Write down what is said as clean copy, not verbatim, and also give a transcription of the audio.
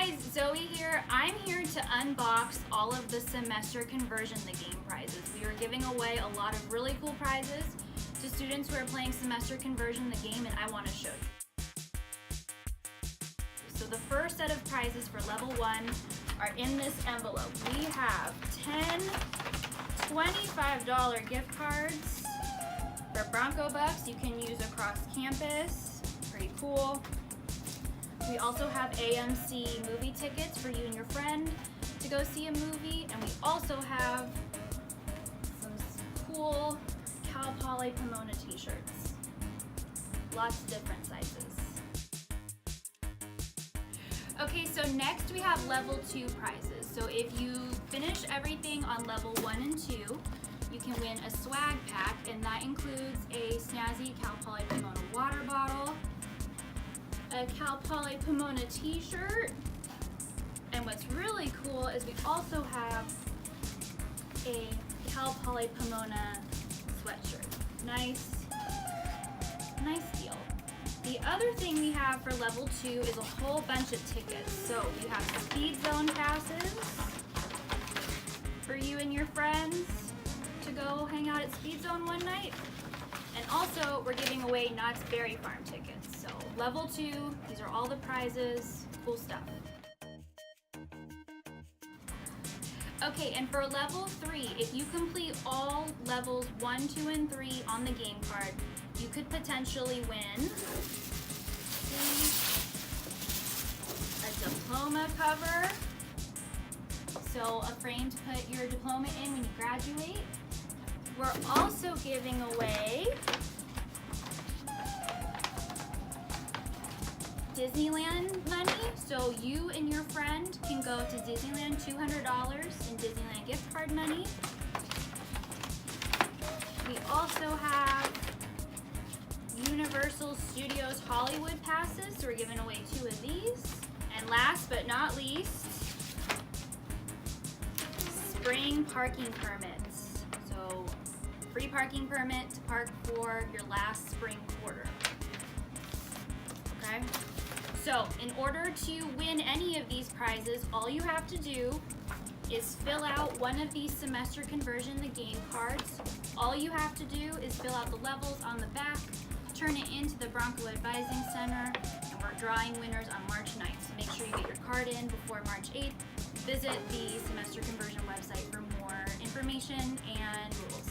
guys, Zoe here. I'm here to unbox all of the semester conversion the game prizes. We are giving away a lot of really cool prizes to students who are playing semester conversion the game, and I want to show you. So the first set of prizes for level 1 are in this envelope. We have 10 $25 gift cards for Bronco Bucks you can use across campus. Pretty cool. We also have AMC movie tickets for you and your friend to go see a movie, and we also have some cool Cal Poly Pomona t-shirts. Lots of different sizes. Okay, so next we have level 2 prizes. So if you finish everything on level 1 and 2, you can win a swag pack, and that includes a snazzy Cal Poly Pomona water bottle, a Cal Poly Pomona t-shirt, and what's really cool is we also have a Cal Poly Pomona sweatshirt. Nice deal. The other thing we have for level 2 is a whole bunch of tickets. So we have Speed Zone passes for you and your friends to go hang out at Speed Zone one night. And also, we're giving away Knott's Berry Farm tickets. So level 2, these are all the prizes, cool stuff. Okay, and for level 3, if you complete all levels 1, 2, and 3 on the game card, you could potentially win a diploma cover. So a frame to put your diploma in when you graduate. We're also giving away Disneyland money, so you and your friend can go to Disneyland, $200 in Disneyland gift card money. We also have Universal Studios Hollywood passes, so we're giving away 2 of these. And last but not least, spring parking permits. So free parking permit to park for your last spring quarter. Okay? So in order to win any of these prizes, all you have to do is fill out one of these semester conversion the game cards. All you have to do is fill out the levels on the back, turn it into the Bronco Advising Center, and we're drawing winners on March 9th. So make sure you get your card in before March 8th. Visit the semester conversion website for more information and rules.